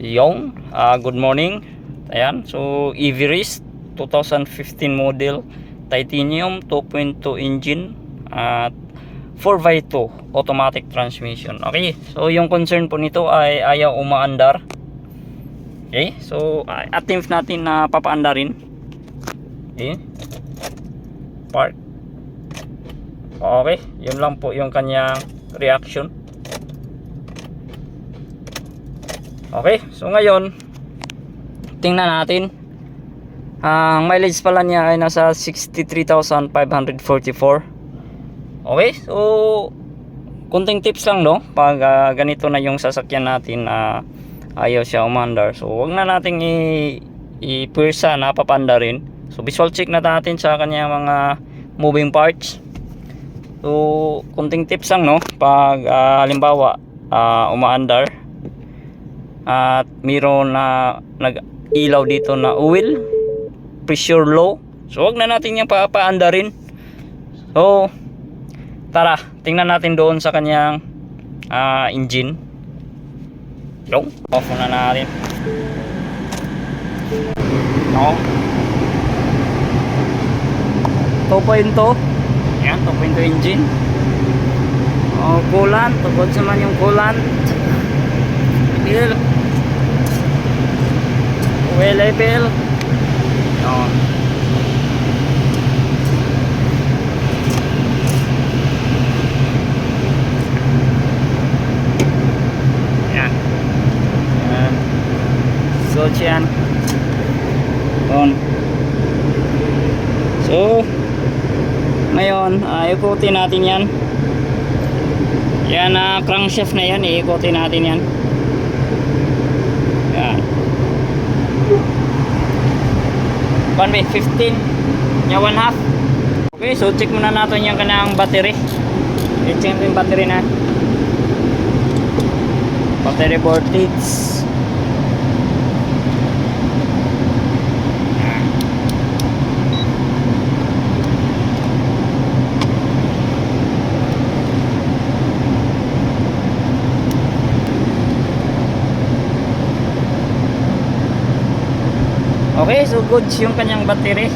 Yung good morning. Ayan, so Everest 2015 model, titanium 2.2 engine at 4x2 automatic transmission. Okay, so yung concern po nito ay ayaw umaandar. Okay, so attempt natin na papaandarin. Okay, park. Okay, yun lang po yung kanyang reaction. Okay, so ngayon tingnan natin. Ang mileage pala niya ay nasa 63,544. Okay, so kunting tips lang, no, pag ganito na yung sasakyan natin na ayaw siya umandar. So wag na nating i-pursa na papandarin. So visual check na natin sa kanya mga moving parts. So kunting tips lang, no, pag halimbawa umaandar at mayroon na nag-ilaw dito na oil pressure low, so wag na natin yung papaandarin. So tara, tingnan natin doon sa kanyang engine. Yung off na natin. No, 2.2. Yan, 2.2 engine. Coolant, tugod sa man yung coolant. Oil level. Yan. Yan. Yan. So, yan. Yan. So, ngayon, ikutin natin yan. Yan, crankshaft na yan. Ikutin natin yan. Yan. 15 nya 1/2. Okay, so check muna natin yung kanang battery. I-check yung battery na. Battery voltage. Okay, so good yung kanyang battery.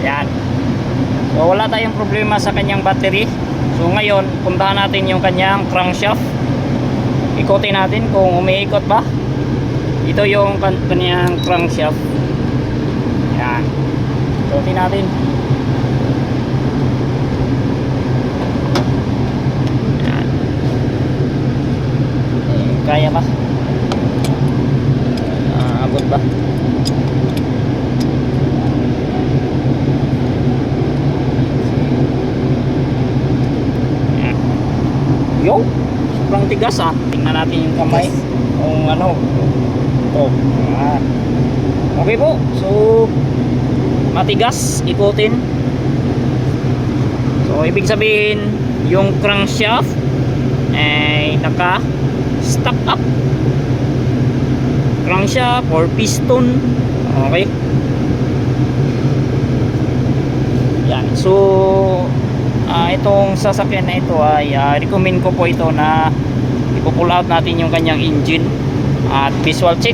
Yan. So wala tayong problema sa kanyang battery. So ngayon, puntahan natin yung kanyang crankshaft. Ikutin natin kung umiikot ba. Ito yung kanyang crankshaft. Yan. Ikutin natin. Yan. Kaya ba? Abot ba? Yo, sobrang tigas Tingnan natin yung kamay. Kung ano. Oh. Okay po. So matigas, ikutin. So ibig sabihin yung crankshaft ay naka stuck up. Crankshaft or piston. Okay. Yan. So itong sasakyan na ito ay recommend ko po ito na ipo-pull out natin yung kanyang engine at visual check.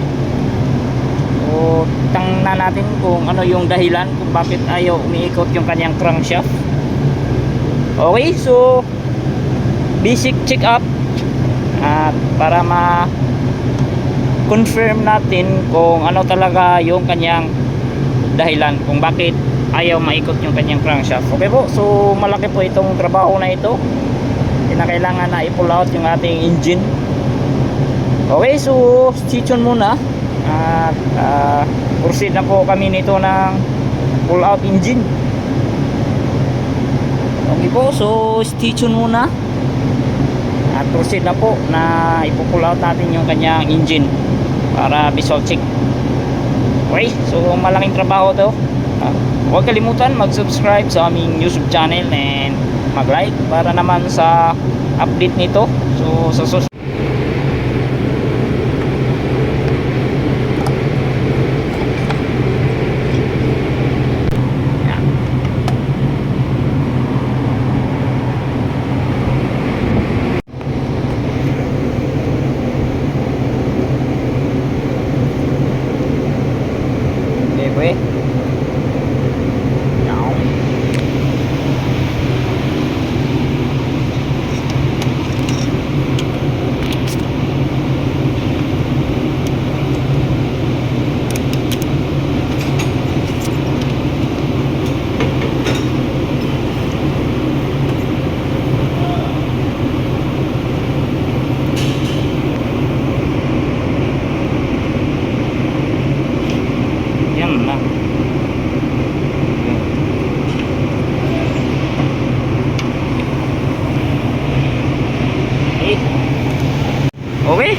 So tingnan natin kung ano yung dahilan kung bakit ayaw umiikot yung kanyang crankshaft. Okay, so basic check up at para confirm natin kung ano talaga yung kanyang dahilan kung bakit ayaw maikot yung kanyang crankshaft. Okay po, so malaki po itong trabaho na ito. Kailangan na i-pull out yung ating engine. Okay, so stay tuned muna at proceed na po kami nito ng pull out engine. Okay po, so stay tuned muna at proceed na po na ipo-pull out natin yung kanyang engine para visual check. Okay, so malaking trabaho to. Huwag kalimutan mag-subscribe sa aming YouTube channel and mag-like para naman sa update nito. So sa susunod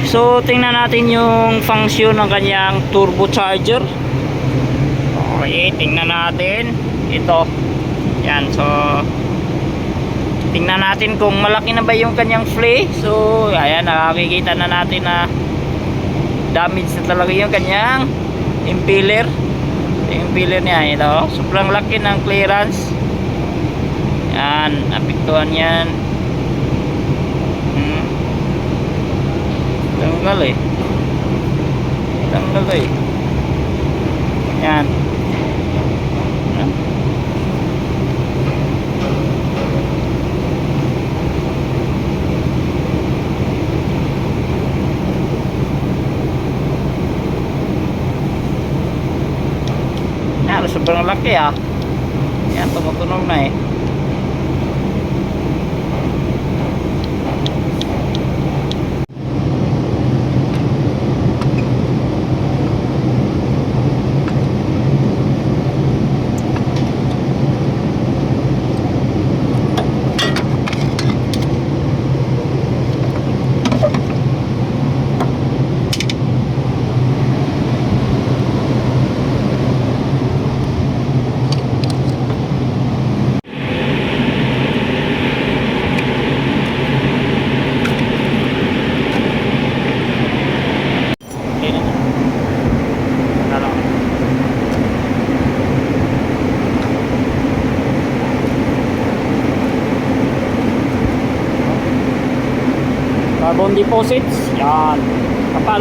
so tingnan natin yung function ng kanyang turbocharger. Okay, tingnan natin ito. Yan, so tingnan natin kung malaki na ba yung kanyang flay. So ayan, nakikita na natin na damage na talaga yung kanyang impeller. Yung impeller niya ito, sobrang laki ng clearance. Yan, apektuhan yan. Tanggal eh. Tanggal eh. Yan. Yan, sobrang laki ah. Yan, tumutunog na eh. Carbon deposits, yan, kapal.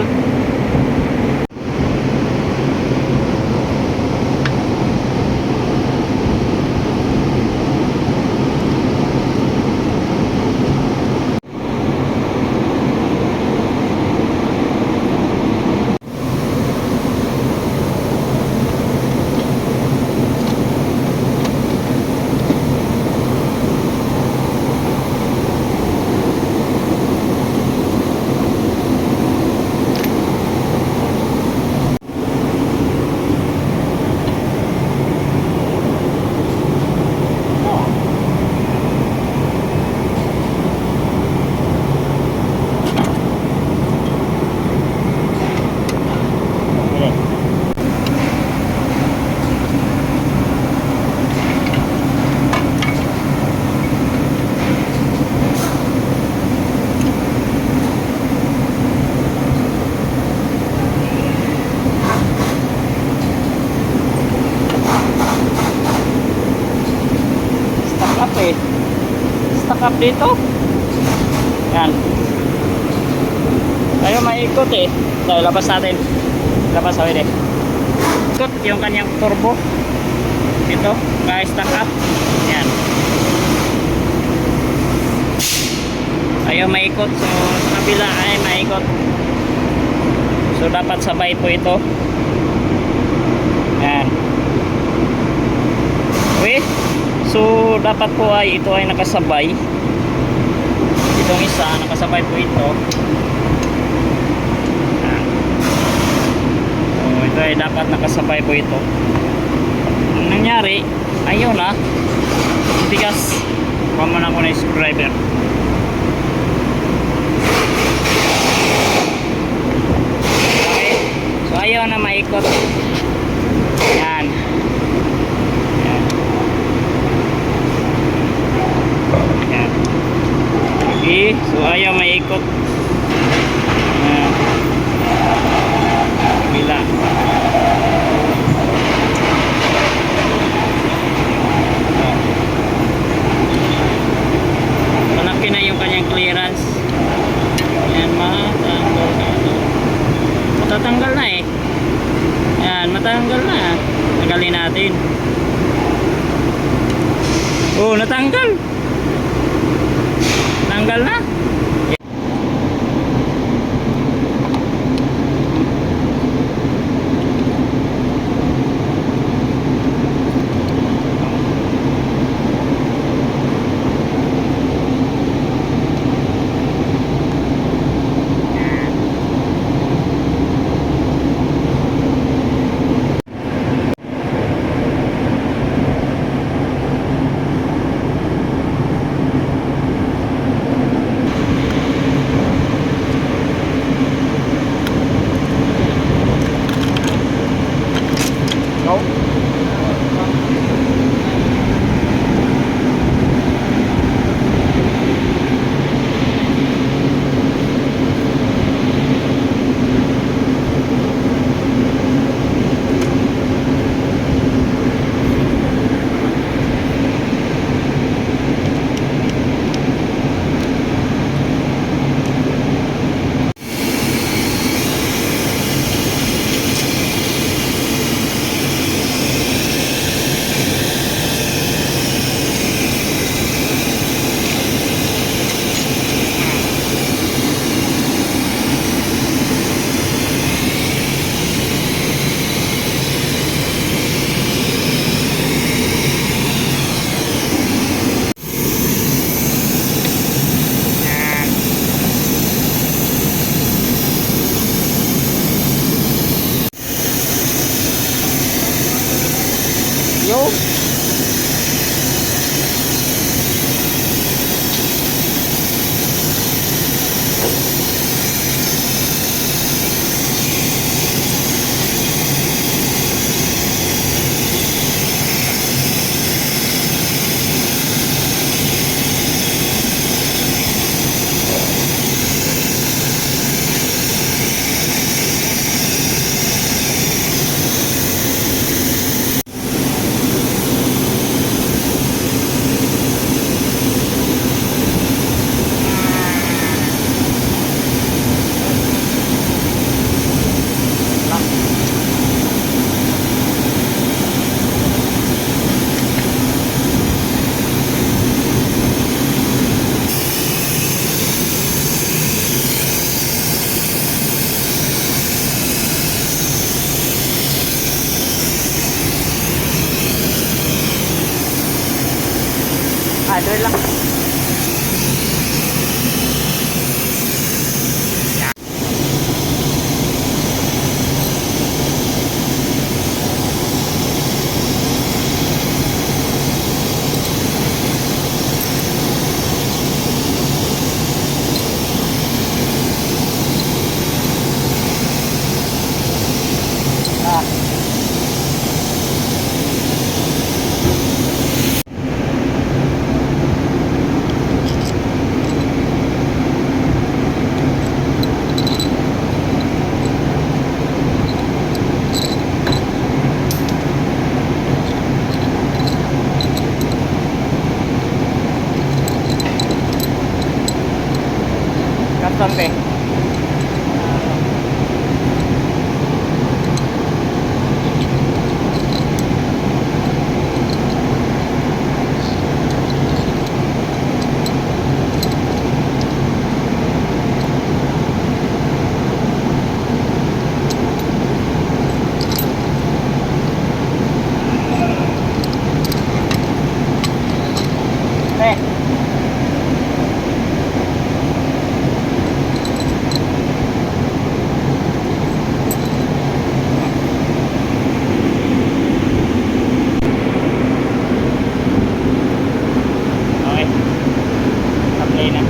Stuck up dito. Yan. Ayaw maikot eh. So, labas natin. Labas awin eh. Ikot yung kanyang turbo. Dito. Kaya stuck up. Yan. Ayaw maikot. So, sa kabila ay maikot. So, dapat sabay po ito. Yan. Okay. So dapat po ay ito ay nakasabay. Itong isa nakasabay po ito. So ito ay dapat nakasabay po ito. Ang nangyari, ayaw na. Tigas. Kuha mo na ako ng screwdriver. Okay. So ayaw na maikot. Yan. Okay, so ayaw maikot. Bila. Malaki na yung kanyang clearance. Yan, matanggal na. Matatanggal na eh. Yan, matanggal na. Tanggalin natin. Oh, natanggal. Tanggal na. buksan te. Okay. Apply na.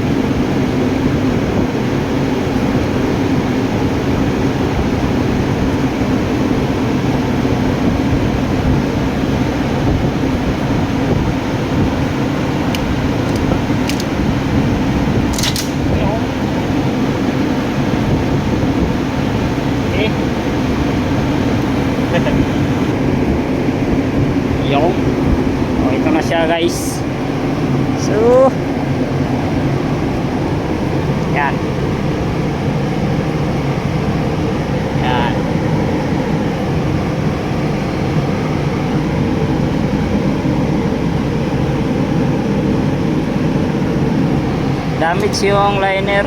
Okay. Yo. Oh, ito na siya guys. So, yan. Yan. Damage yung liner.